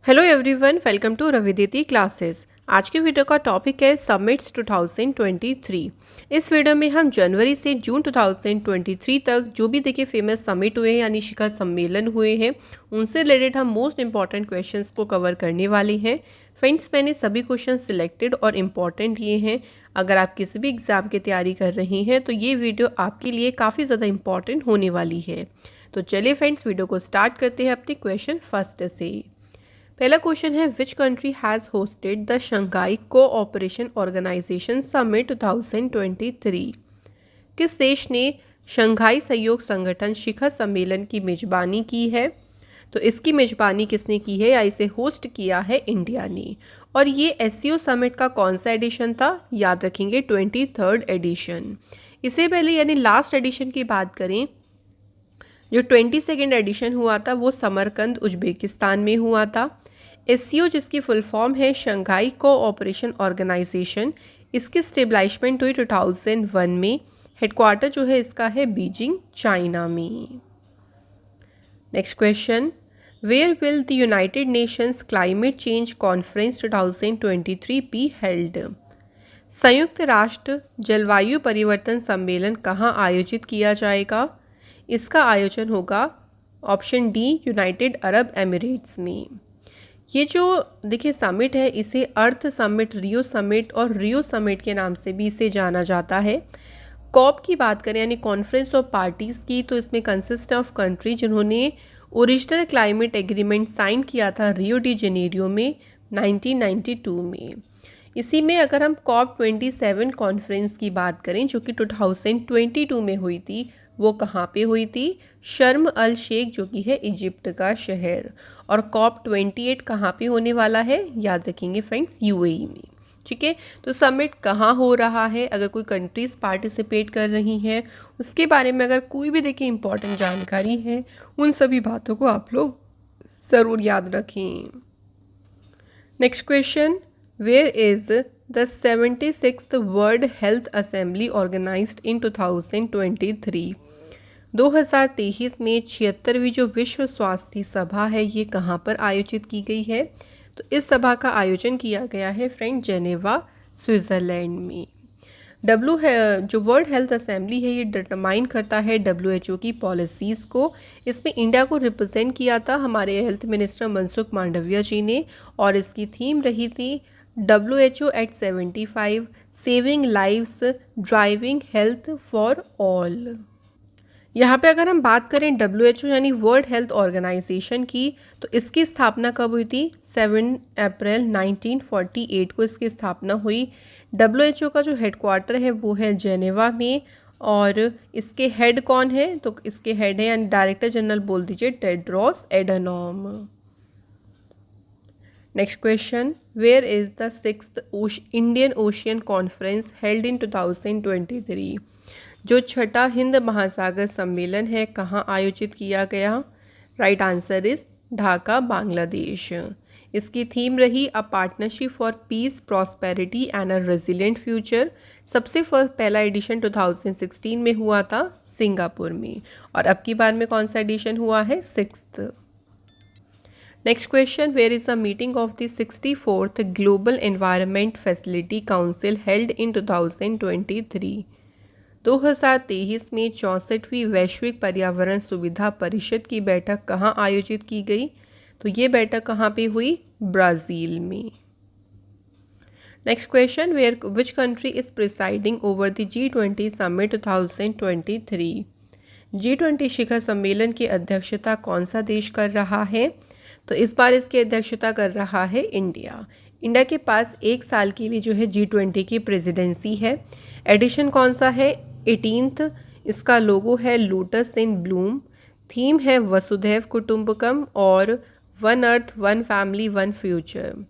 Hello everyone, welcome to Raviditi classes. आज के video का टॉपिक है समिट्स 2023। इस वीडियो में हम जनवरी से जून 2023 तक जो भी देखिए फेमस समिट हुए हैं यानी शिखर सम्मेलन हुए हैं उनसे रिलेटेड हम मोस्ट इंपॉर्टेंट क्वेश्चंस को कवर करने वाले हैं। फ्रेंड्स, मैंने सभी क्वेश्चन सिलेक्टेड और इम्पॉर्टेंट लिए हैं। अगर आप किसी भी एग्ज़ाम की तैयारी कर रहे हैं तो ये वीडियो आपके लिए काफ़ी ज़्यादा इंपॉर्टेंट होने वाली है। तो चलिए फ्रेंड्स, वीडियो को स्टार्ट करते हैं अपने क्वेश्चन फर्स्ट से। पहला क्वेश्चन है, which country has hosted the Shanghai cooperation Organisation summit 2023। किस देश ने शंघाई सहयोग संगठन शिखर सम्मेलन की मेजबानी की है? तो इसकी मेजबानी किसने की है या इसे होस्ट किया है इंडिया ने। और ये एससीओ समिट का कौन सा एडिशन था? याद रखेंगे 23rd एडिशन। इससे पहले यानी लास्ट एडिशन की बात करें, जो 22nd एडिशन हुआ था वो समरकंद उज्बेकिस्तान में हुआ था। एससीओ जिसकी फुल फॉर्म है शंघाई कोऑपरेशन ऑर्गेनाइजेशन, इसकी स्टेबलाइजमेंट हुई 2001 में। हेडक्वार्टर जो है इसका है बीजिंग, चाइना में। Next question, where will the United Nations climate change conference 2023 be held? संयुक्त राष्ट्र जलवायु परिवर्तन सम्मेलन कहाँ आयोजित किया जाएगा? इसका आयोजन होगा option D, United Arab Emirates में। ये जो देखिए समिट है इसे अर्थ समिट, रियो समिट और रियो समिट के नाम से भी इसे जाना जाता है। कॉप की बात करें यानी कॉन्फ्रेंस ऑफ पार्टीज़ की, तो इसमें कंसिस्ट ऑफ कंट्री जिन्होंने ओरिजिनल क्लाइमेट एग्रीमेंट साइन किया था रियो डी जेनेरियो में 1992 में। इसी में अगर हम कॉप 27 कॉन्फ्रेंस की बात करें जो कि 2022 में हुई थी, वो कहाँ पे हुई थी? शर्म अल शेख जो कि है इजिप्ट का शहर। और कॉप 28 कहाँ पे होने वाला है? याद रखेंगे फ्रेंड्स, यूएई में। ठीक है, तो समिट कहाँ हो रहा है, अगर कोई कंट्रीज़ पार्टिसिपेट कर रही हैं उसके बारे में अगर कोई भी देखिए इंपॉर्टेंट जानकारी है, उन सभी बातों को आप लोग ज़रूर याद रखें। Next question, where is the 76th world health assembly organized in 2023? 2023 में 76वीं जो विश्व स्वास्थ्य सभा है ये कहाँ पर आयोजित की गई है? तो इस सभा का आयोजन किया गया है फ्रेंड जेनेवा, स्विट्ज़रलैंड में। डब्ल्यू है जो वर्ल्ड हेल्थ असेंबली है ये डिटरमाइन करता है डब्ल्यूएचओ की पॉलिसीज़ को। इसमें इंडिया को रिप्रेजेंट किया था हमारे हेल्थ मिनिस्टर मनसुख मांडविया जी ने, और इसकी थीम रही थी WHO at 75, saving lives, driving health for all. यहाँ पे अगर हम बात करें WHO यानी वर्ल्ड हेल्थ ऑर्गेनाइजेशन की, तो इसकी स्थापना कब हुई थी? 7 अप्रैल 1948 को इसकी स्थापना हुई। WHO का जो हेडक्वार्टर है वो है जेनेवा में, और इसके हेड कौन है? तो इसके हेड है यानी डायरेक्टर जनरल बोल दीजिए Tedros Adhanom. Next question, where is the 6th Indian Ocean conference held in 2023? जो छठा हिंद महासागर सम्मेलन है कहाँ आयोजित किया गया? Right answer is Dhaka, Bangladesh. इसकी थीम रही a partnership for piece, prosperity and a resilient future. सबसे पहला एडिशन 2016 में हुआ था सिंगापुर में, और अब की बार में कौन सा एडिशन हुआ है? 6th। Next question, where is the meeting of the 64th Global Environment Facility Council held in 2023? 2023 में 64वीं वैश्विक पर्यावरण सुविधा परिषद की बैठक कहाँ आयोजित की गई? तो ये बैठक कहाँ पे हुई? ब्राज़ील में। Next question, where which country is presiding over the G20 summit 2023? G20 शिखर सम्मेलन की अध्यक्षता कौन सा देश कर रहा है? तो इस बार इसकी अध्यक्षता कर रहा है इंडिया। इंडिया के पास एक साल के लिए जो है G20 की प्रेसिडेंसी है। एडिशन कौन सा है? 18th। इसका लोगो है लोटस इन ब्लूम। थीम है वसुधैव कुटुंबकम और one earth, one family, one future.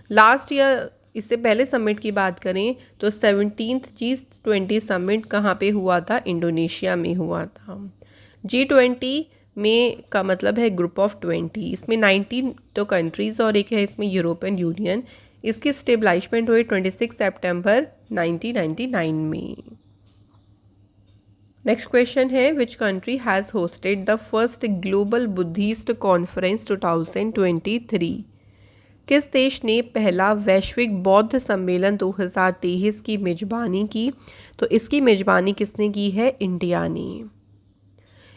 Last year इससे पहले समिट की बात करें तो 17th G20 समिट कहाँ पे हुआ था? इंडोनेशिया में हुआ था। G20 में का मतलब है ग्रुप ऑफ 20, इसमें 19 तो कंट्रीज़ और एक है इसमें यूरोपियन यूनियन। इसकी स्टेबलाइजमेंट हुई 26 सितंबर 1999 में। नेक्स्ट क्वेश्चन है, which country has hosted the first global Buddhist conference 2023? किस देश ने पहला वैश्विक बौद्ध सम्मेलन 2023 की मेजबानी की? तो इसकी मेजबानी किसने की है? इंडिया ने।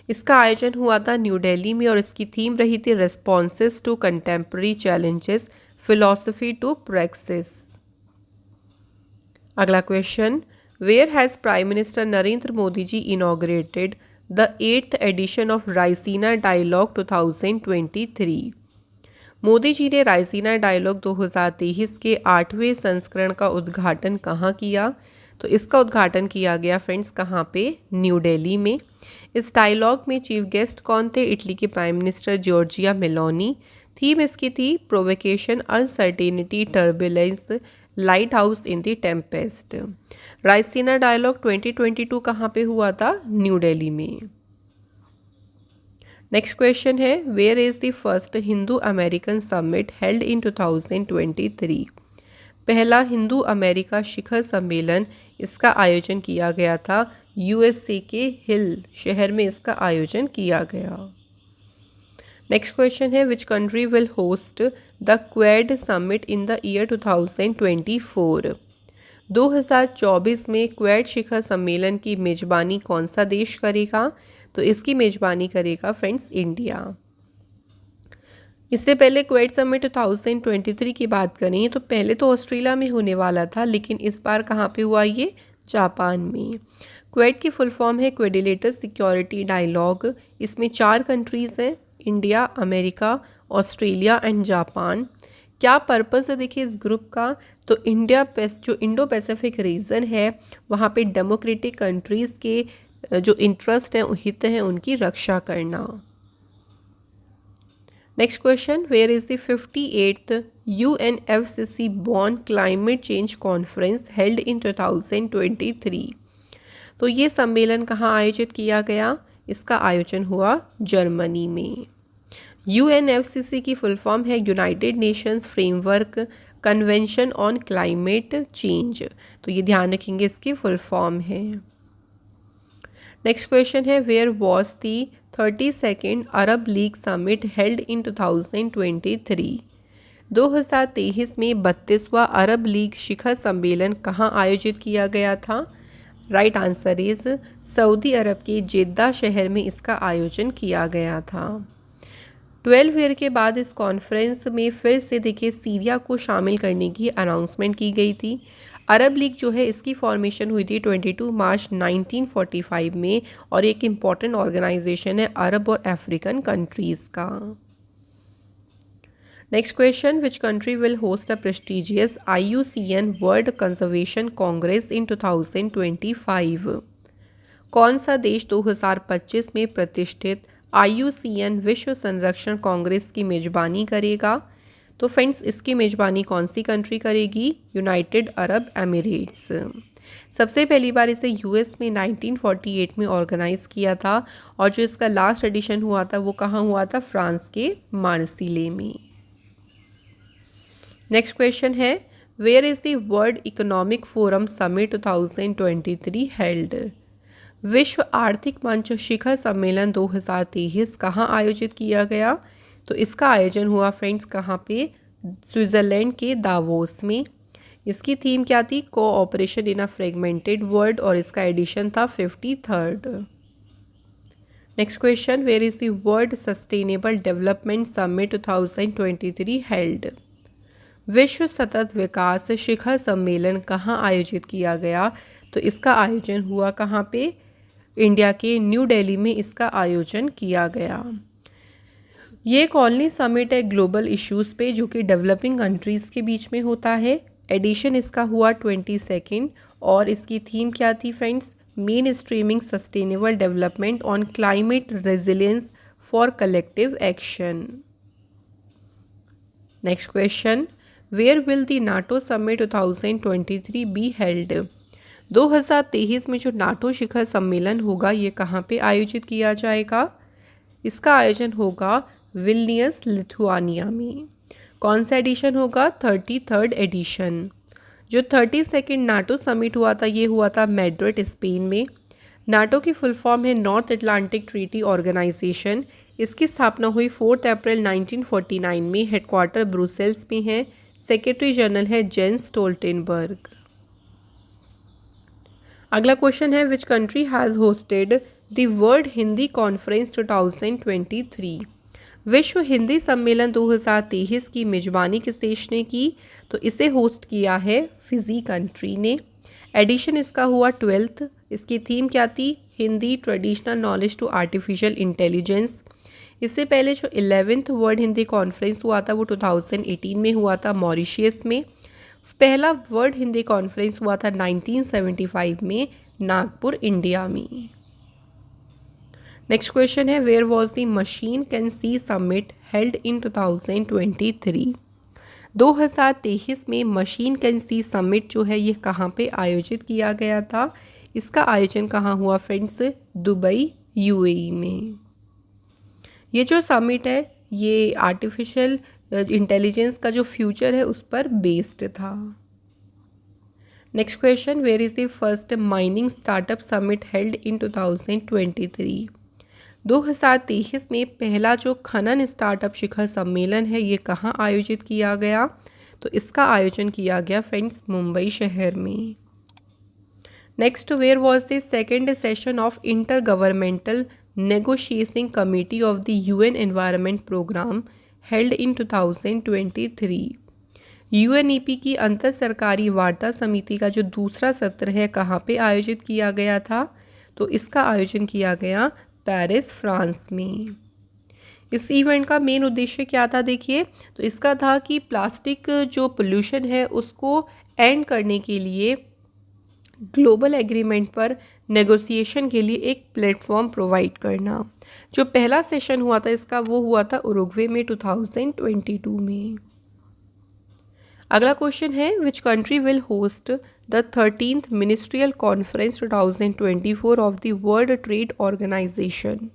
इसका आयोजन हुआ था न्यू दिल्ली में और इसकी थीम रही थी responses to contemporary challenges, philosophy to practice. अगला question, where has prime minister Narendra Modi ji inaugurated the 8th edition of Raisina dialogue 2023? Modi ji ने रायसीना डायलॉग 2023 के 8वें संस्करण का उद्घाटन कहाँ किया? तो इसका उद्घाटन किया गया फ्रेंड्स कहाँ पे? न्यू दिल्ली में। इस डायलॉग में चीफ गेस्ट कौन थे? इटली के prime minister Giorgia Meloni. Theme इसकी थी provocation, uncertainty, turbulence, lighthouse in the tempest. Raisina dialogue 2022 कहाँ पे हुआ था? न्यू दिल्ली में। नेक्स्ट क्वेश्चन है, where is the first Hindu American summit held in 2023? पहला हिंदू अमेरिका शिखर सम्मेलन इसका आयोजन किया गया था यूएसए के हिल शहर में इसका आयोजन किया गया। नेक्स्ट क्वेश्चन है, which country will host the Quad summit in the year 2024? 2024 में क्वेड शिखर सम्मेलन की मेजबानी कौन सा देश करेगा? तो इसकी मेजबानी करेगा फ्रेंड्स इंडिया। इससे पहले क्वेड समिट 2023 की बात करें तो पहले तो ऑस्ट्रेलिया में होने वाला था, लेकिन इस बार कहाँ पे हुआ? ये जापान में। क्वेड की फुल फॉर्म है क्वेडिलेटर सिक्योरिटी डायलॉग। इसमें 4 कंट्रीज़ हैं, India, America, Australia and Japan. क्या पर्पस है देखिए इस ग्रुप का? तो जो इंडो पैसिफिक रीजन है वहाँ पे डेमोक्रेटिक कंट्रीज़ के जो इंटरेस्ट हैं, हित हैं, उनकी रक्षा करना। Next question, where is the 58th UNFCCC Bonn climate change conference held in 2023? तो ये सम्मेलन कहाँ आयोजित किया गया? इसका आयोजन हुआ जर्मनी में। UNFCCC की फुल फॉर्म है United Nations Framework Convention on Climate Change. तो ये ध्यान रखेंगे, इसकी फुल फॉर्म है। नेक्स्ट क्वेश्चन है, where was the 32nd Arab League summit held in 2023? 2023 में 32वां अरब लीग शिखर सम्मेलन कहाँ आयोजित किया गया था? राइट आंसर इज सऊदी अरब के जेद्दा शहर में इसका आयोजन किया गया था। 12 ईयर के बाद इस कॉन्फ्रेंस में फिर से देखिए सीरिया को शामिल करने की अनाउंसमेंट की गई थी। अरब लीग जो है इसकी फॉर्मेशन हुई थी 22 मार्च 1945 में और एक इम्पॉर्टेंट ऑर्गेनाइजेशन है अरब और अफ्रीकन कंट्रीज़ का। Next question, which country will host a prestigious IUCN world conservation congress in 2025? कौन सा देश 2025 में प्रतिष्ठित IUCN विश्व संरक्षण कांग्रेस की मेजबानी करेगा? तो फ्रेंड्स इसकी मेजबानी कौन सी कंट्री करेगी? United Arab Emirates. सबसे पहली बार इसे US में 1948 में ऑर्गेनाइज किया था और जो इसका लास्ट एडिशन हुआ था वो कहाँ हुआ था? फ्रांस के मार्सिले में। नेक्स्ट क्वेश्चन है, where is the World Economic Forum summit 2023 held? विश्व आर्थिक मंच शिखर सम्मेलन 2023 कहाँ आयोजित किया गया? तो इसका आयोजन हुआ फ्रेंड्स कहाँ पे? स्विट्ज़रलैंड के दावोस में। इसकी थीम क्या थी? Cooperation in a fragmented world और इसका एडिशन था 53rd। Next question, where is the World Sustainable Development Summit 2023 held? विश्व सतत विकास शिखर सम्मेलन कहाँ आयोजित किया गया? तो इसका आयोजन हुआ कहाँ पे? इंडिया के न्यू दिल्ली में इसका आयोजन किया गया। ये एक ओनली समिट है ग्लोबल इश्यूज़ पे जो कि डेवलपिंग कंट्रीज़ के बीच में होता है। एडिशन इसका हुआ 22nd और इसकी थीम क्या थी friends? Mainstreaming sustainable development on climate resilience for collective action. Next question, where will the NATO summit 2023 be held? 2023 में जो नाटो शिखर सम्मेलन होगा ये कहाँ पे आयोजित किया जाएगा? इसका आयोजन होगा विल्नियस लिथुआनिया में। कौन सा एडिशन होगा? 33rd addition. जो 32nd नाटो समिट हुआ था ये हुआ था मैड्रिड स्पेन में। नाटो की फुल फॉर्म है नॉर्थ अटलांटिक ट्रीटी ऑर्गेनाइजेशन। इसकी स्थापना हुई 4 अप्रैल 1949 में। हेडक्वार्टर ब्रुसेल्स में है। सेक्रेटरी जनरल है जेंस स्टोल्टेनबर्ग। अगला क्वेश्चन है which country has hosted the world Hindi conference 2023। विश्व हिंदी सम्मेलन 2023 की मेजबानी किस देश ने की? तो इसे होस्ट किया है फिजी कंट्री ने। एडिशन इसका हुआ 12th। इसकी थीम क्या थी? Hindi traditional knowledge to artificial intelligence. इससे पहले जो 11th वर्ल्ड हिंदी कॉन्फ्रेंस हुआ था वो 2018 में हुआ था मॉरिशियस में। पहला वर्ल्ड हिंदी कॉन्फ्रेंस हुआ था 1975 में नागपुर इंडिया में। नेक्स्ट क्वेश्चन है where was the machine can see summit held in 2023। 2023 में मशीन कैन सी समिट जो है ये कहाँ पे आयोजित किया गया था? इसका आयोजन कहाँ हुआ फ्रेंड्स? दुबई यूएई में। ये जो समिट है ये आर्टिफिशियल इंटेलिजेंस का जो फ्यूचर है उस पर बेस्ड था। Next question where is the first mining startup summit held in 2023। 2023 में पहला जो खनन स्टार्टअप शिखर सम्मेलन है ये कहाँ आयोजित किया गया? तो इसका आयोजन किया गया फ्रेंड्स मुंबई शहर में। Next where was the second session of intergovernmental negotiating committee of the UN environment programme held in 2023। UNEP की अंतर सरकारी वार्ता समिति का जो दूसरा सत्र है कहाँ पे आयोजित किया गया था? तो इसका आयोजन किया गया पेरिस फ्रांस में। इस इवेंट का मेन उद्देश्य क्या था? देखिए तो इसका था कि प्लास्टिक जो पोल्यूशन है उसको एंड करने के लिए ग्लोबल एग्रीमेंट पर नेगोशिएशन के लिए एक प्लेटफॉर्म प्रोवाइड करना। जो पहला सेशन हुआ था इसका वो हुआ था उरुग्वे में 2022 में। अगला क्वेश्चन है which country will host the 13th ministerial conference 2024 of the world trade organisation.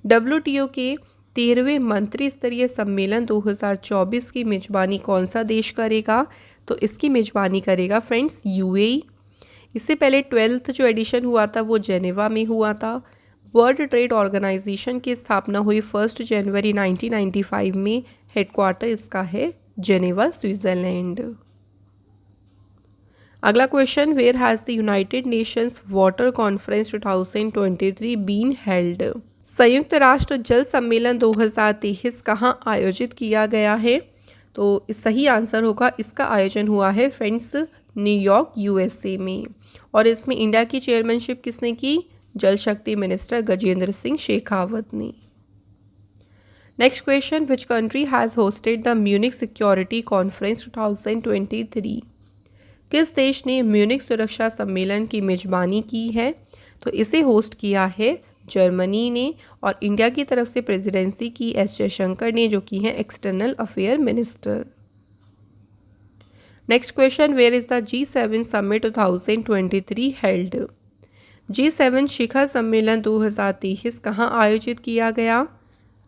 WTO के 13वें मंत्री स्तरीय सम्मेलन 2024 की मेजबानी कौन सा देश करेगा? तो इसकी मेजबानी करेगा फ्रेंड्स यूएई। इससे पहले 12th जो एडिशन हुआ था वो जेनेवा में हुआ था। वर्ल्ड ट्रेड ऑर्गेनाइजेशन की स्थापना हुई 1 जनवरी 1995 में। हेडक्वार्टर इसका है जेनेवा स्विट्जरलैंड। अगला question where has the United nations water conference 2023 been held. संयुक्त राष्ट्र जल सम्मेलन 2023 कहाँ आयोजित किया गया है? तो सही आंसर होगा इसका आयोजन हुआ है फ्रेंड्स न्यूयॉर्क यूएसए में। और इसमें इंडिया की चेयरमैनशिप किसने की? जल शक्ति मिनिस्टर गजेंद्र सिंह शेखावत ने। Next question which country has hosted the Munich security conference 2023। किस देश ने म्यूनिक सुरक्षा सम्मेलन की मेजबानी की है? तो इसे होस्ट किया है जर्मनी ने। और इंडिया की तरफ से प्रेसिडेंसी की एस जयशंकर ने जो की है external affair minister. Next question where is the G7 summit 2023 held. G7 शिखर सम्मेलन 2023 कहाँ आयोजित किया गया?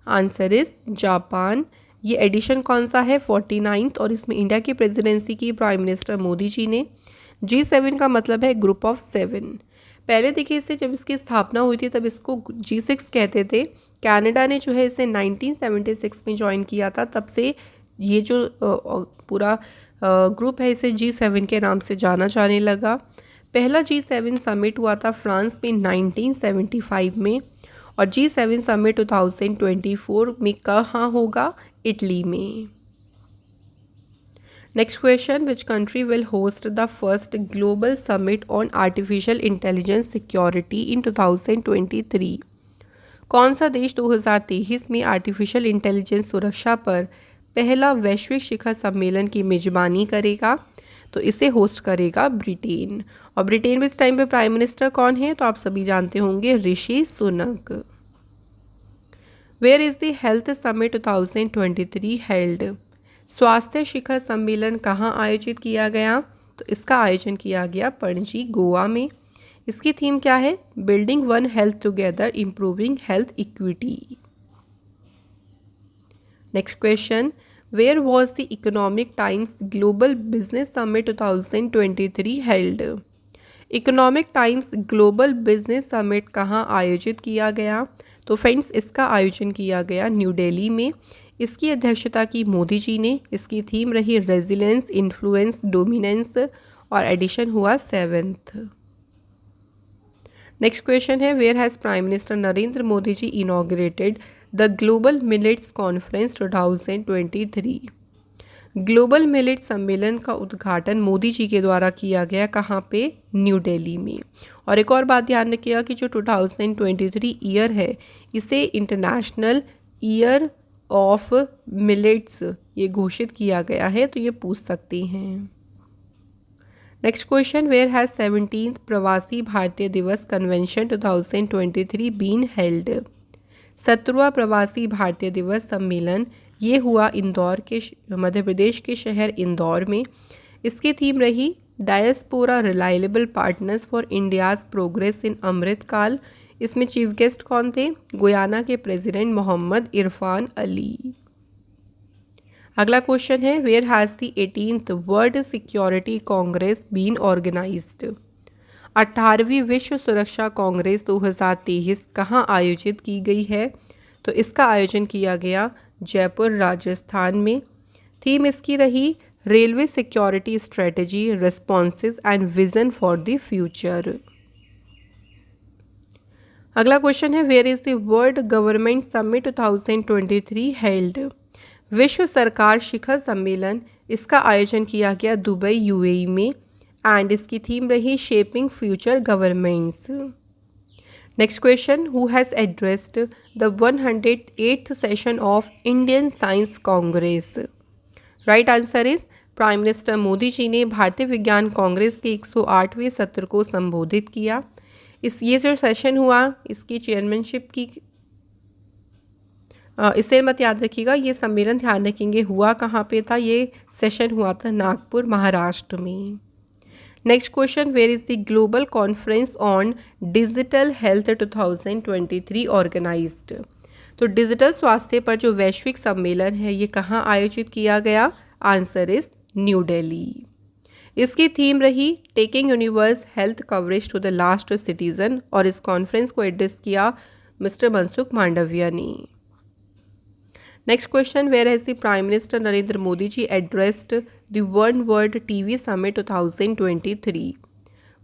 Answer is Japan. ये एडिशन कौन सा है? 49th। और इसमें इंडिया की प्रेसिडेंसी की प्राइम मिनिस्टर मोदी जी ने। G7 का मतलब है ग्रुप ऑफ 7। पहले देखिए इससे जब इसकी स्थापना हुई थी तब इसको G6 कहते थे। कनाडा ने जो है इसे 1976 में ज्वाइन किया था। तब से ये जो पूरा ग्रुप है इसे G7 के नाम से जाना जाने लगा। पहला G7 समिट हुआ था फ्रांस में 1975 में। और G7 समिट 2024 में कहाँ होगा? इटली में। Next question which country will host the first global summit on artificial intelligence security in 2023। कौन सा देश 2023 में आर्टिफिशियल इंटेलिजेंस सुरक्षा पर पहला वैश्विक शिखर सम्मेलन की मेजबानी करेगा? तो इसे होस्ट करेगा ब्रिटेन। और ब्रिटेन में इस टाइम पे प्राइम मिनिस्टर कौन है? तो आप सभी जानते होंगे Rishi Sunak. Where is the health summit 2023 held. स्वास्थ्य शिखर सम्मेलन कहाँ आयोजित किया गया? तो इसका आयोजन किया गया पणजी गोवा में। इसकी थीम क्या है? Building one health together improving health equity. Next question where was the economic times global business summit 2023 held. Economic times global business summit कहाँ आयोजित किया गया? तो फ्रेंड्स इसका आयोजन किया गया न्यू दिल्ली में। इसकी अध्यक्षता की मोदी जी ने। इसकी थीम रही रेजिलेंस, इन्फ्लुएंस, डोमिनेंस और एडिशन हुआ 7th। नेक्स्ट क्वेश्चन है, where has prime minister Narendra Modi ji inaugurated the global millets conference 2023। Global millet सम्मेलन का उद्घाटन मोदी जी के द्वारा किया गया, कहाँ पे? न्यू दिल्ली में। और एक और बात ध्यान रखिएगा कि जो 2023 ईयर है इसे इंटरनेशनल ईयर ऑफ मिलेट्स ये घोषित किया गया है, तो ये पूछ सकती हैं। Next question, where has 17th प्रवासी भारतीय दिवस कन्वेंशन 2023 बीन हेल्ड। 17वां प्रवासी भारतीय दिवस सम्मेलन ये हुआ इंदौर के मध्य प्रदेश के शहर इंदौर में। इसकी थीम रही diaspora reliable partners for India's progress in Amrit Kaal. इसमें चीफ गेस्ट कौन थे? गुयाना के प्रेसिडेंट मोहम्मद इरफान अली। अगला क्वेश्चन है, where has the 18th world security congress been organized. 18वीं विश्व सुरक्षा कांग्रेस 2023 कहाँ आयोजित की गई है? तो इसका आयोजन किया गया जयपुर राजस्थान में। थीम इसकी रही railway security strategy, responses and vision for the future. अगला क्वेश्चन है, where is the world government summit 2023 held. विश्व सरकार शिखर सम्मेलन इसका आयोजन किया गया दुबई यूएई में एंड इसकी थीम रही shaping future governments. Next question, who has addressed the 108th session of Indian science congress. Right answer is prime minister Modi ji ने भारतीय विज्ञान कांग्रेस के 108वें सत्र को संबोधित किया। ये जो सेशन हुआ इसकी चेयरमैनशिप की इसे मत याद रखिएगा, ये सम्मेलन ध्यान रखेंगे हुआ कहाँ पे था। ये सेशन हुआ था नागपुर महाराष्ट्र में। Next question, where is the global conference on digital health 2023 organised. तो डिजिटल स्वास्थ्य पर जो वैश्विक सम्मेलन है ये कहाँ आयोजित किया गया? Answer is new Delhi. इसकी थीम रही taking universe health coverage to the last citizen और इस कॉन्फ्रेंस को एड्रेस किया मिस्टर मनसुख मांडविया ने। Next question, where has the prime minister Narendra Modi ji addressed the one world TB summit 2023।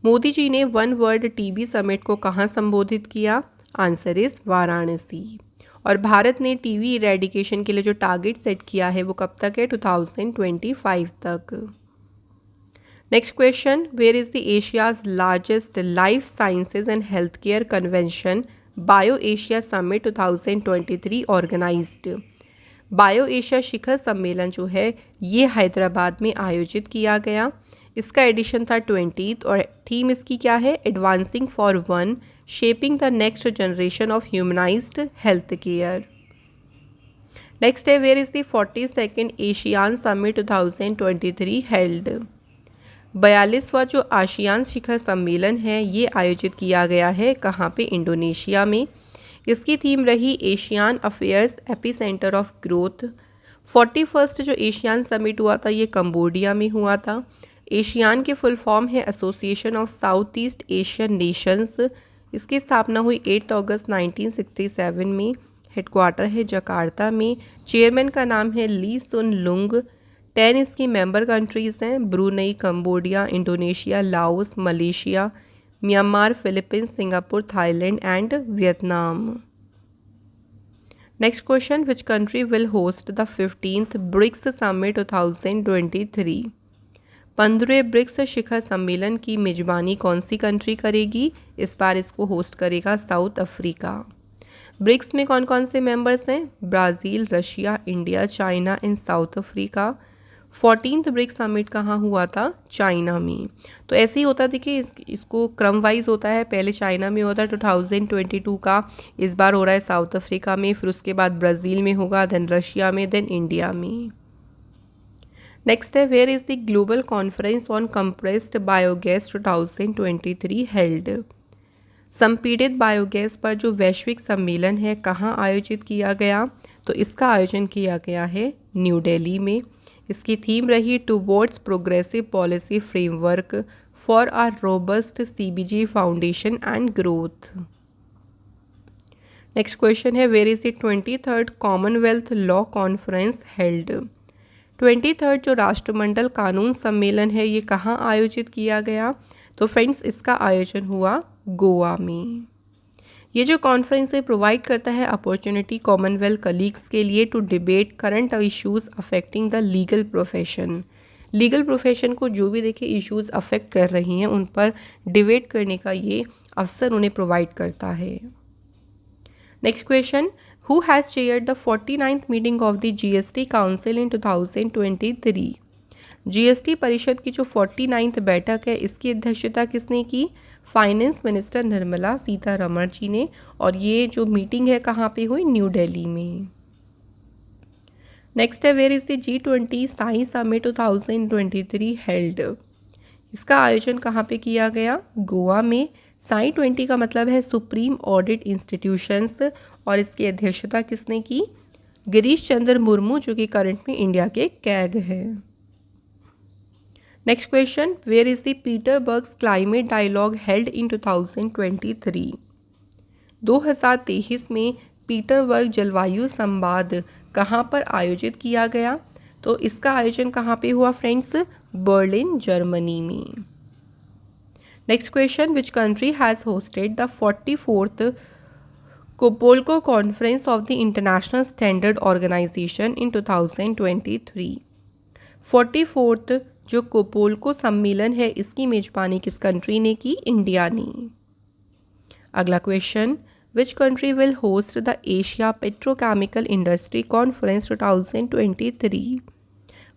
Modi ji ने वन वर्ल्ड टीबी समिट को कहाँ संबोधित किया? Answer is Varanasi. और भारत ने टीबी इरेडिकेशन के लिए जो टारगेट सेट किया है वो कब तक है? 2025 तक। Next question, where is the Asia's largest life sciences and health care convention bio Asia summit 2023 organized. Bio Asia शिखर सम्मेलन जो है ये हैदराबाद में आयोजित किया गया। इसका एडिशन था 20th और थीम इसकी क्या है? Advancing for one, shaping the next generation of humanized health care. Next है, where is the 42nd ASEAN summit 2023 held. 42वां जो आशियान शिखर सम्मेलन है ये आयोजित किया गया है कहाँ पे? इंडोनेशिया में। इसकी थीम रही ASEAN affairs epicentre of growth. 41st जो एशियान समिट हुआ था ये कंबोडिया में हुआ था। एशियान के फुल फॉर्म है association of south east Asian Nations. इसकी स्थापना हुई 8 अगस्त 1967 में। हेडक्वार्टर है जकार्ता में। चेयरमैन का नाम है ली सुन लुंग। 10 इसकी मेंबर कंट्रीज़ हैं Brunei, Cambodia, Indonesia, Laos, Malaysia, Myanmar, Philippines, Singapore, Thailand and Vietnam. Next question, which country will host the 15th BRICS summit 2023। 15वें ब्रिक्स शिखर सम्मेलन की मेजबानी कौन सी कंट्री करेगी? इस बार इसको होस्ट करेगा साउथ अफ्रीका। ब्रिक्स में कौन कौन से मेंबर्स हैं? Brazil, Russia, India, China and South Africa. 14th BRICS summit कहाँ हुआ था? चाइना में। तो ऐसे ही होता, देखिए इसको क्रम वाइज होता है, पहले चाइना में होता है 2022 का, इस बार हो रहा है साउथ अफ्रीका में, फिर उसके बाद ब्राज़ील में होगा, देन रशिया में, देन इंडिया में। नेक्स्ट है, where is the global conference on compressed biogas 2023 held. संपीड़ित बायोगैस पर जो वैश्विक सम्मेलन है कहाँ आयोजित किया गया? तो इसका आयोजन किया गया है न्यू दिल्ली में। इसकी थीम रही towards progressive policy framework for our robust CBG foundation and growth. Next question है where is the 23rd Commonwealth law conference held. 23rd जो राष्ट्रमंडल कानून सम्मेलन है ये कहाँ आयोजित किया गया? तो फ्रेंड्स इसका आयोजन हुआ गोवा में। ये जो कॉन्फ्रेंस है प्रोवाइड करता है अपॉर्चुनिटी कॉमनवेल्थ कलीग्स के लिए to debate current issues affecting the legal profession. Legal profession को जो भी देखे इश्यूज अफेक्ट कर रही हैं उन पर डिबेट करने का ये अवसर उन्हें प्रोवाइड करता है। Next question, who has chaired the 49th meeting of the GST council in 2023? GST परिषद की जो 49th बैठक है इसकी अध्यक्षता किसने की? फाइनेंस मिनिस्टर निर्मला सीतारमण जी ने। और ये जो मीटिंग है कहाँ पे हुई? न्यू दिल्ली में। नेक्स्ट है where is the G20 science summit 2023 held. इसका आयोजन कहाँ पे किया गया? गोवा में। साई 20 का मतलब है सुप्रीम ऑडिट इंस्टीट्यूशंस और इसकी अध्यक्षता किसने की? गिरीश चंद्र मुर्मू जो कि करंट में इंडिया के कैग हैं। Next question, where is the Petersberg climate dialogue held in 2023? 2023 में पीटरबर्ग जलवायु संवाद कहाँ पर आयोजित किया गया? तो इसका आयोजन कहाँ पे हुआ फ्रेंड्स? बर्लिन जर्मनी में। Next question, which country has hosted the 44th COPOLCO conference of the international standard organization in 2023? 44th जो कोपोल्को सम्मेलन है इसकी मेजबानी किस कंट्री ने की? इंडिया ने। अगला question, which country will host the Asia petrochemical industry conference 2023?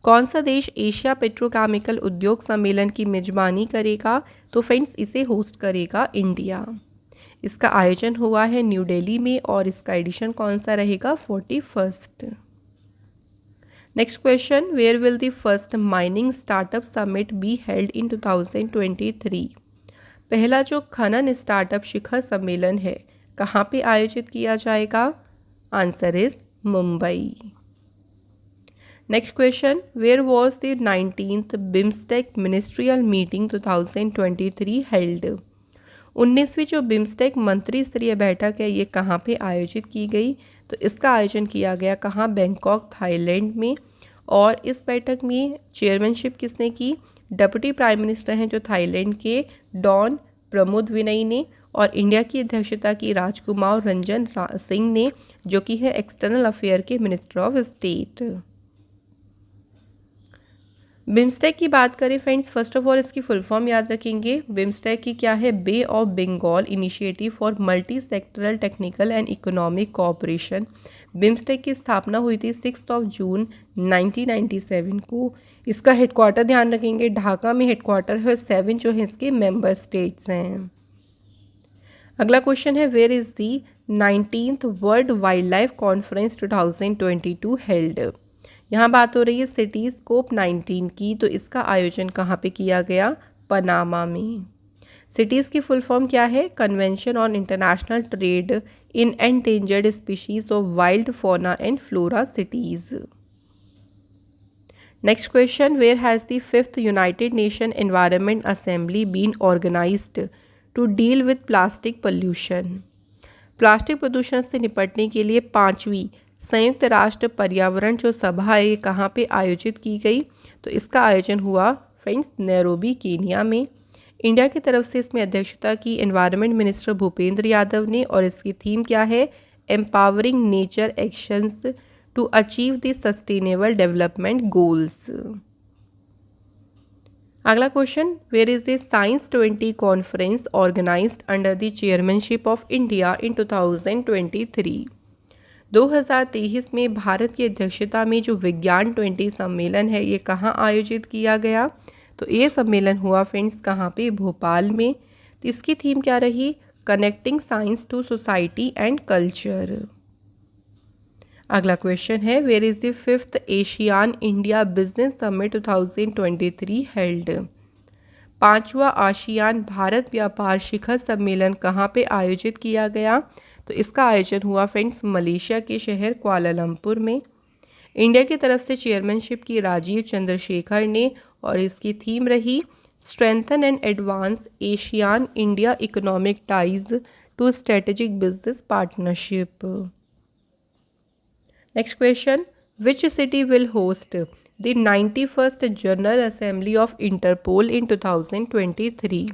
कौन सा देश एशिया पेट्रोकेमिकल उद्योग सम्मेलन की मेजबानी करेगा? तो फ्रेंड्स इसे होस्ट करेगा इंडिया। इसका आयोजन हुआ है न्यू दिल्ली में और इसका एडिशन कौन सा रहेगा? 41st। Next question, where will the first mining startup summit be held in 2023? पहला जो खनन स्टार्टअप शिखर सम्मेलन है कहाँ पे आयोजित किया जाएगा? Answer is Mumbai. Next question, where was the 19th BIMSTEC ministerial meeting 2023 held? 19वीं जो बिम्स्टेक मंत्री स्तरीय बैठक है ये कहाँ पे आयोजित की गई? तो इसका आयोजन किया गया कहाँ? बैंकॉक थाईलैंड में। और इस बैठक में चेयरमैनशिप किसने की? डिप्टी प्राइम मिनिस्टर हैं जो थाईलैंड के डॉन प्रमुदविनई ने। और इंडिया की अध्यक्षता की राजकुमार रंजन सिंह ने जो कि है एक्सटर्नल अफेयर के मिनिस्टर ऑफ स्टेट। बिम्स्टेक की बात करें फ्रेंड्स, फर्स्ट ऑफ ऑल इसकी फुल फॉर्म याद रखेंगे। बिम्स्टेक की क्या है? Bay of Bengal initiative for multi sectoral technical and economic cooperation. BIMSTEC की स्थापना हुई थी 6 जून 1997 को। इसका हेडक्वार्टर ध्यान रखेंगे ढाका में हेडक्वार्टर है। 7 जो है इसके मेंबर स्टेट्स हैं। अगला क्वेश्चन है where is the 19th world wildlife conference 2022 held? यहाँ बात हो रही है सिटीज कोप 19 की। तो इसका आयोजन कहाँ पे किया गया? पनामा में। सिटीज़ की फुल फॉर्म क्या है? Convention on international trade in endangered species of wild fauna and flora CITES. Next question, where has the 5th united nation environment assembly been organised to deal with plastic pollution? Plastic प्रदूषण से निपटने के लिए 5वीं संयुक्त राष्ट्र पर्यावरण जो सभा है ये कहाँ पे आयोजित की गई? तो इसका आयोजन हुआ फ्रेंड्स नैरोबी केनिया में। इंडिया की तरफ से इसमें अध्यक्षता की एनवायरनमेंट मिनिस्टर भूपेंद्र यादव ने। और इसकी थीम क्या है? Empowering nature actions to achieve the sustainable development goals. अगला question, where is the science 20 conference organized under the chairmanship of India in 2023? 2023 में भारत की अध्यक्षता में जो विज्ञान 20 सम्मेलन है ये कहाँ आयोजित किया गया? तो ये सम्मेलन हुआ फ्रेंड्स कहाँ पे? भोपाल में। तो इसकी थीम क्या रही? Connecting science to society and culture. अगला क्वेश्चन है where is the 5th ASEAN India business summit 2023 held? 5वां आशियान भारत व्यापार शिखर सम्मेलन कहाँ पे आयोजित किया गया? तो इसका आयोजन हुआ फ्रेंड्स मलेशिया के शहर कुआलालंपुर में। इंडिया की तरफ से चेयरमैनशिप की राजीव चंद्रशेखर ने। और इसकी थीम रही strengthen and advance ASEAN India economic ties to strategic business partnership. Next question, which city will host the 91st General Assembly of Interpol in 2023?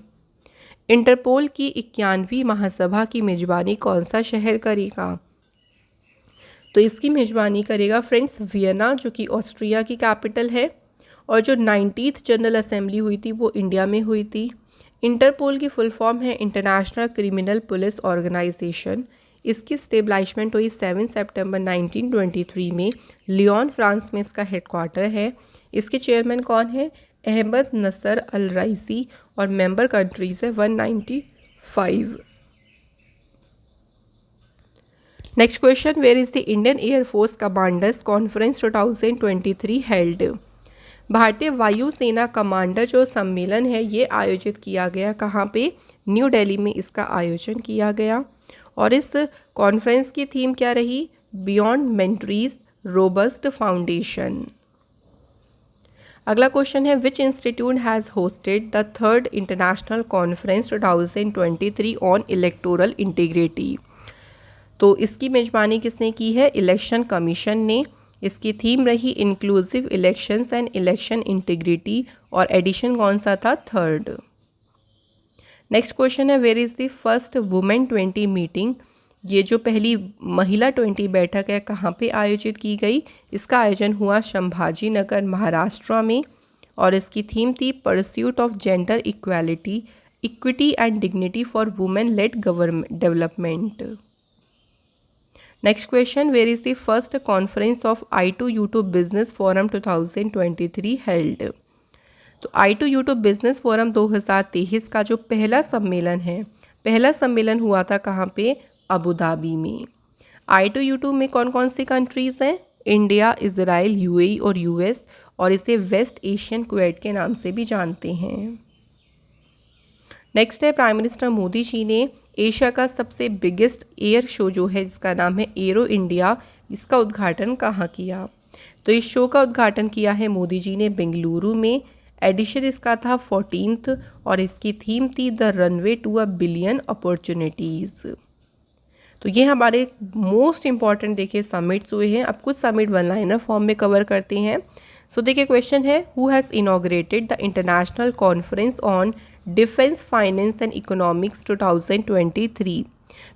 Interpole की 91वीं महासभा की मेजबानी कौन सा शहर करेगा? तो इसकी मेजबानी करेगा फ्रेंड्स वियना, जो कि ऑस्ट्रिया की कैपिटल है। और जो 90th जनरल असेंबली हुई थी वो इंडिया में हुई थी। इंटरपोल की फुल फॉर्म है इंटरनेशनल क्रिमिनल पुलिस ऑर्गेनाइजेशन। इसकी स्टेबलाइजमेंट हुई 7 सितंबर 1923 में। लियोन फ्रांस में इसका हेडक्वार्टर है। इसके चेयरमैन कौन है? अहमद नसर अल रईसी। और मेंबर कंट्रीज है 195। Next question, where is the Indian air force commanders conference 2023 held? भारतीय वायुसेना कमांडर जो सम्मेलन है ये आयोजित किया गया कहाँ पे? न्यू दिल्ली में इसका आयोजन किया गया। और इस कॉन्फ्रेंस की थीम क्या रही? बियॉन्ड मेंट्रीज रोबस्ट फाउंडेशन। अगला क्वेश्चन है, which institute has hosted the 3rd international conference 2023 on electoral integrity? तो इसकी मेजबानी किसने की है? इलेक्शन कमीशन ने। इसकी थीम रही inclusive elections and election integrity. और एडिशन कौन सा था? 3rd। नेक्स्ट क्वेश्चन है, where is the first women 20 meeting? ये जो पहली महिला 20 बैठक है कहाँ पे आयोजित की गई? इसका आयोजन हुआ संभाजी नगर महाराष्ट्र में। और इसकी थीम थी pursuit of gender equality, equity and dignity for women led government development. Next question, where is the first conference of I2U2 business forum 2023 held? तो I2U2 बिजनेस फोरम 2023 का जो पहला सम्मेलन है, पहला सम्मेलन हुआ था कहाँ पे? अबू धाबी में। I2U2 में कौन कौन सी कंट्रीज़ हैं? इंडिया, इजराइल, UAE और US। और इसे वेस्ट एशियन क्वेड के नाम से भी जानते हैं। नेक्स्ट है, प्राइम मिनिस्टर मोदी जी ने एशिया का सबसे बिगेस्ट एयर शो जो है जिसका नाम है एरो इंडिया, इसका उद्घाटन कहाँ किया? तो इस शो का उद्घाटन किया है मोदी जी ने बेंगलुरु में। एडिशन इसका था 14th। और इसकी थीम थी the runway to a billion opportunities. तो ये हमारे मोस्ट इंपॉर्टेंट देखिए समिट्स हुए हैं। अब कुछ समिट वन लाइनर फॉर्म में कवर करते हैं। सो देखिए क्वेश्चन है, who has inaugurated the international conference on defence finance and economics 2023?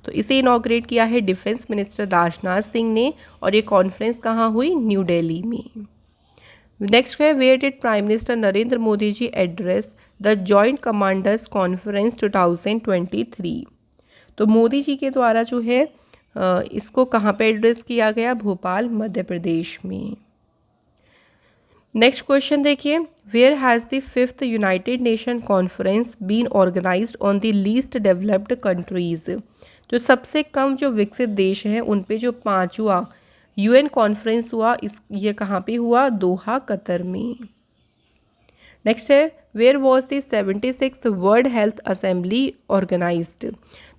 तो इसे इनॉग्रेट किया है डिफेंस मिनिस्टर राजनाथ सिंह ने। और ये कॉन्फ्रेंस कहाँ हुई? न्यू दिल्ली में। नेक्स्ट है, where did prime minister Narendra Modi ji address the joint commanders conference 2023? तो मोदी जी के द्वारा जो है इसको कहाँ पे एड्रेस किया गया? भोपाल, मध्य प्रदेश में। नेक्स्ट क्वेश्चन देखिए, where has the 5th united nation conference been organised on the least developed countries? जो सबसे कम जो विकसित देश हैं उन पे जो 5वां UN कॉन्फ्रेंस हुआ, ये कहाँ पे हुआ? दोहा, कतर में। नेक्स्ट है, where was the 76th world health assembly organised?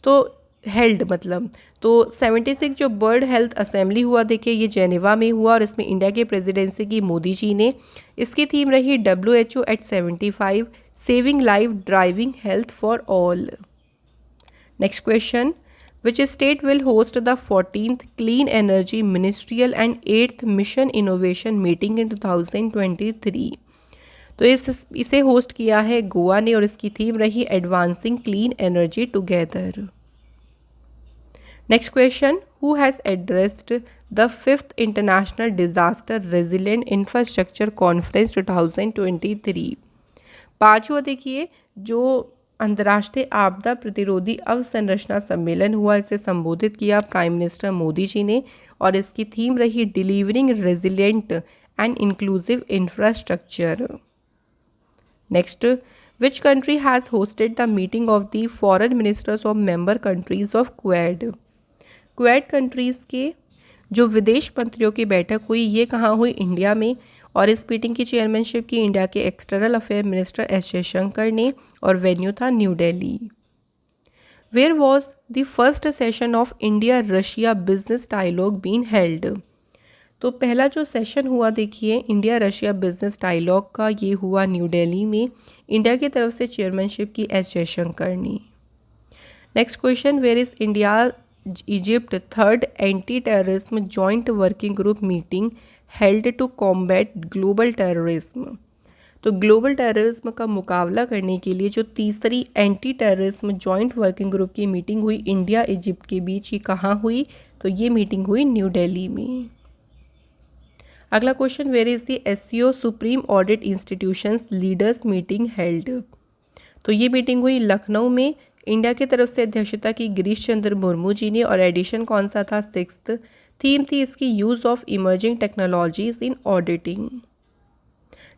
तो हेल्ड मतलब तो 76 जो वर्ल्ड हेल्थ असेंबली हुआ देखिए ये जेनेवा में हुआ। और इसमें इंडिया की प्रेसिडेंसी की मोदी जी ने। इसकी थीम रही WHO at 75 saving life driving health for all. Next question, which state will host the 14th clean energy ministerial and 8th mission innovation meeting in 2023? तो इसे होस्ट किया है गोवा ने। और इसकी थीम रही advancing clean energy together. Next question, who has addressed the 5th international disaster resilient infrastructure conference 2023? पाँचवा देखिए जो अंतर्राष्ट्रीय आपदा प्रतिरोधी अवसंरचना सम्मेलन हुआ, इसे संबोधित किया प्राइम मिनिस्टर मोदी जी ने। और इसकी थीम रही delivering resilient and inclusive infrastructure. Next, which country has hosted the meeting of the foreign ministers of member countries of Quad? Quad countries के जो विदेश मंत्रियों की बैठक हुई ये कहाँ हुई? इंडिया में। और इस मीटिंग की चेयरमैनशिप की इंडिया के external affair minister S Jaishankar ने। और वेन्यू था new Delhi. Where was the first session of India Russia business dialogue been held? तो पहला जो सेशन हुआ देखिए इंडिया रशिया बिजनेस डायलॉग का, ये हुआ न्यू दिल्ली में। इंडिया की तरफ से चेयरमैनशिप की S जयशंकर ने। Next question, where is India Egypt third anti terrorism joint working group meeting held to combat global terrorism. तो ग्लोबल टेररिज्म का मुकाबला करने के लिए जो तीसरी anti terrorism joint working group की मीटिंग हुई इंडिया इजिप्ट के बीच, ये कहाँ हुई? तो ये मीटिंग हुई न्यू दिल्ली में। अगला question, where is the SCO supreme audit institutions leaders meeting held. तो ये मीटिंग हुई लखनऊ में। इंडिया की तरफ से अध्यक्षता की गिरीश चंद्र मुर्मू जी ने, और एडिशन कौन सा था? 6th। थीम थी इसकी use of emerging technologies in auditing.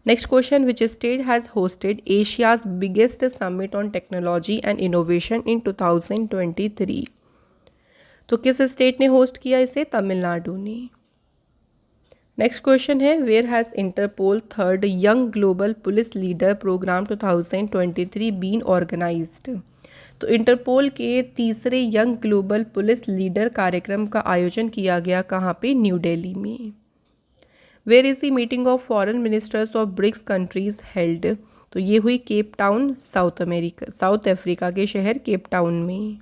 Next question, which state has hosted Asia's biggest summit on technology and innovation in 2023। तो किस स्टेट ने होस्ट किया इसे? तमिलनाडु ने। नेक्स्ट क्वेश्चन है, where has Interpol third young global police leader programme 2023 been organised. तो Interpol के तीसरे यंग ग्लोबल पुलिस लीडर कार्यक्रम का आयोजन किया गया कहाँ पे? न्यू दिल्ली में। Where is the meeting of foreign ministers of BRICS countries held. तो ये हुई केप टाउन, साउथ अफ्रीका के शहर केप टाउन में।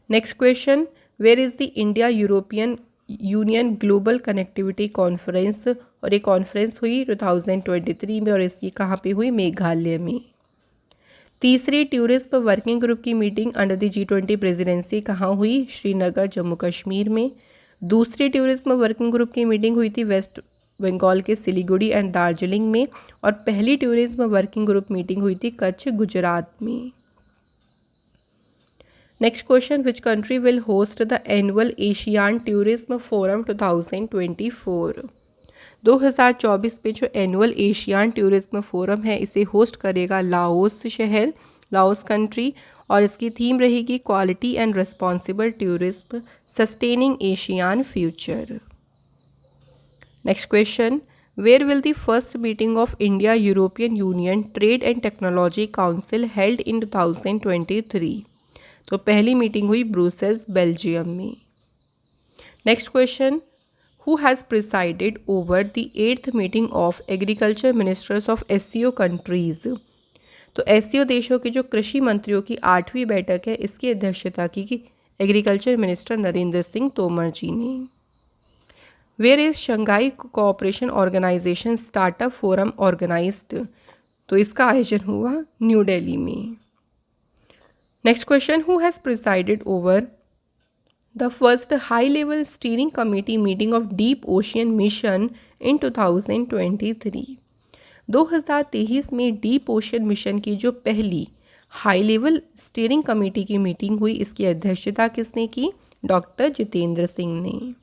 Next question, where is the India European Union global connectivity conference. और ये कॉन्फ्रेंस हुई 2023 में, और इसकी कहाँ पे हुई? मेघालय में। तीसरी टूरिज्म वर्किंग ग्रुप की meeting under the G20 presidency कहाँ हुई? श्रीनगर, जम्मू कश्मीर में। दूसरी टूरिज्म वर्किंग ग्रुप की मीटिंग हुई थी वेस्ट बंगाल के सिलीगुड़ी एंड दार्जिलिंग में। और पहली टूरिज्म वर्किंग ग्रुप मीटिंग हुई थी कच्छ, गुजरात में। Next question, which country will host the annual ASEAN tourism forum 2024। 2024 में जो एनुअल एशियान टूरिज्म फोरम है इसे होस्ट करेगा लाओस शहर, लाओस कंट्री। और इसकी थीम रहेगी quality and responsible tourism sustaining ASEAN future. Next question, where will the first meeting of India European Union trade and technology council held in 2023। तो पहली meeting हुई ब्रुसेल्स, बेल्जियम में। Next question, who has presided over the 8th meeting of agriculture ministers of SCO countries. तो SCO देशों के जो कृषि मंत्रियों की 8वीं बैठक है इसकी अध्यक्षता की एग्रीकल्चर मिनिस्टर नरेंद्र सिंह तोमर जी ने। Where is Shanghai cooperation organization startup forum organized. तो इसका आयोजन हुआ न्यू दिल्ली में। Next question, who has presided over the first high level steering committee meeting of deep ocean mission in 2023। 2023 में डीप ओशियन मिशन की जो पहली हाई लेवल स्टीयरिंग कमेटी की मीटिंग हुई इसकी अध्यक्षता किसने की? डॉक्टर जितेंद्र सिंह ने।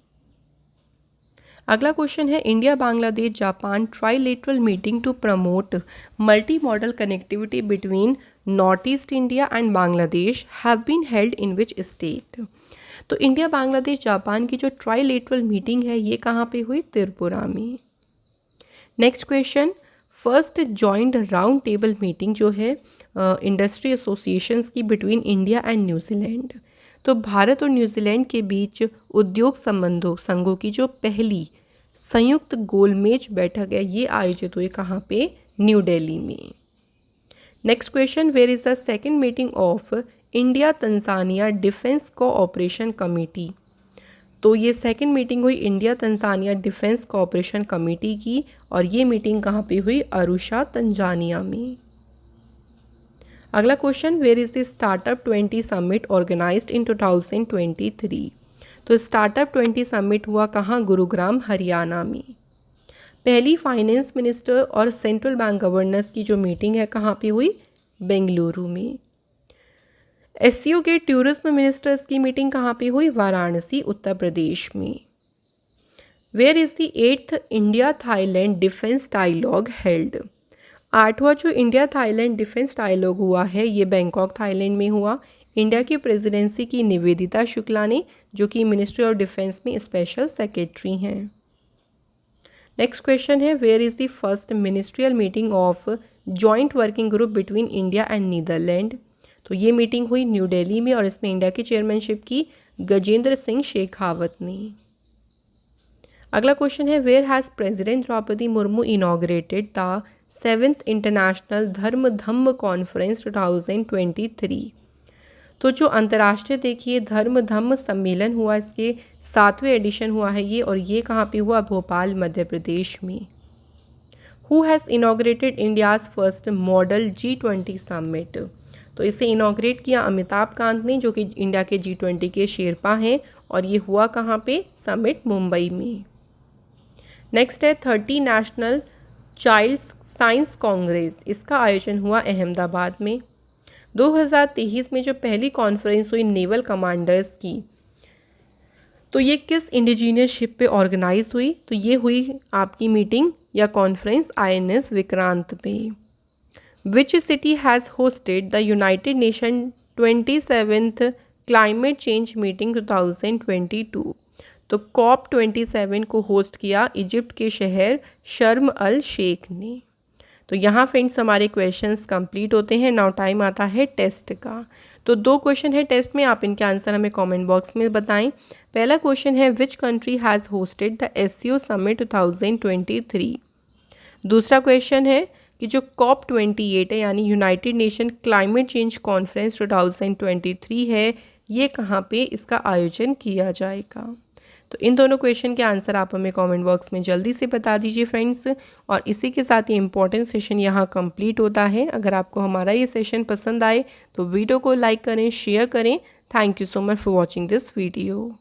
अगला क्वेश्चन है, India Bangladesh Japan trilateral meeting to promote multimodal connectivity between north east India and Bangladesh have been held in which state. तो इंडिया बांग्लादेश जापान की जो ट्राइलेटरल मीटिंग है ये कहाँ पे हुई? त्रिपुरा में। Next question, first joint round table meeting जो है इंडस्ट्री एसोसिएशंस की बिटवीन इंडिया एंड न्यूजीलैंड। तो भारत और न्यूजीलैंड के बीच उद्योग संघों की जो पहली संयुक्त गोलमेज बैठक है ये आयोजित हुई कहाँ पे? न्यू दिल्ली में। Next question, where is the second meeting of India Tanzania defence cooperation committee. तो ये सेकेंड मीटिंग हुई India Tanzania defence cooperation committee की, और ये मीटिंग कहाँ पे हुई? अरुषा, तंजानिया में। अगला question, where is the startup 20 summit organized in 2023। तो स्टार्टअप 20 समिट हुआ कहाँ? गुरुग्राम, हरियाणा में। पहली फाइनेंस मिनिस्टर और सेंट्रल बैंक गवर्नर्स की जो मीटिंग है कहाँ पे हुई? बेंगलुरु में। एससीओ के टूरिज्म मिनिस्टर्स की मीटिंग कहाँ पे हुई? वाराणसी, उत्तर प्रदेश में। Where is the 8th India Thailand defence dialogue held. 8वां जो इंडिया थाईलैंड डिफेंस डायलॉग हुआ है ये बैंकॉक, थाईलैंड में हुआ। इंडिया की प्रेसिडेंसी की निवेदिता शुक्ला ने, जो कि मिनिस्ट्री ऑफ डिफेंस में स्पेशल सेक्रेटरी हैं। नेक्स्ट क्वेश्चन है, where is the first ministerial meeting of joint working group between India and Netherland. तो ये मीटिंग हुई न्यू दिल्ली में, और इसमें इंडिया की चेयरमैनशिप की गजेंद्र सिंह शेखावत ने। अगला क्वेश्चन है, where has president Droupadi Murmu inaugurated the 7th international Dharma Dhamma conference 2023। तो जो अंतर्राष्ट्रीय देखिए धर्म धम्म सम्मेलन हुआ, इसके 7वें एडिशन हुआ है ये, और ये कहाँ पे हुआ? भोपाल मध्य प्रदेश में। Who has inaugurated India's first model G20 summit? तो इसे इनॉग्रेट किया अमिताभ कांत ने, जो कि इंडिया के G20 के शेरपा हैं, और ये हुआ कहाँ पे? समिट मुंबई में। नेक्स्ट है 30 नेशनल चाइल्ड साइंस कांग्रेस, इसका आयोजन हुआ अहमदाबाद में। 2023 में जो पहली कॉन्फ्रेंस हुई नेवल कमांडर्स की, तो ये किस इंडिजीनियस शिप पे ऑर्गेनाइज हुई? तो ये हुई आपकी मीटिंग या कॉन्फ्रेंस INS विक्रांत पे। Which city has hosted the United nation 27th climate change meeting 2022? तो COP27 को होस्ट किया इजिप्ट के शहर शर्म अल शेख ने। तो यहाँ फ्रेंड्स हमारे क्वेश्चंस कंप्लीट होते हैं। नाउ टाइम आता है टेस्ट का। तो 2 क्वेश्चन है टेस्ट में, आप इनके आंसर हमें कमेंट बॉक्स में बताएं। पहला क्वेश्चन है which country has hosted the SCO summit 2023? दूसरा क्वेश्चन है कि जो COP28 है यानी United nation climate change conference 2023 है, ये कहाँ पे इसका आयोजन किया जाएगा? तो इन दोनों क्वेश्चन के आंसर आप हमें कमेंट बॉक्स में जल्दी से बता दीजिए फ्रेंड्स। और इसी के साथ ये इंपॉर्टेंट सेशन यहाँ कंप्लीट होता है। अगर आपको हमारा ये सेशन पसंद आए तो वीडियो को लाइक करें, शेयर करें। Thank you so much for watching this video.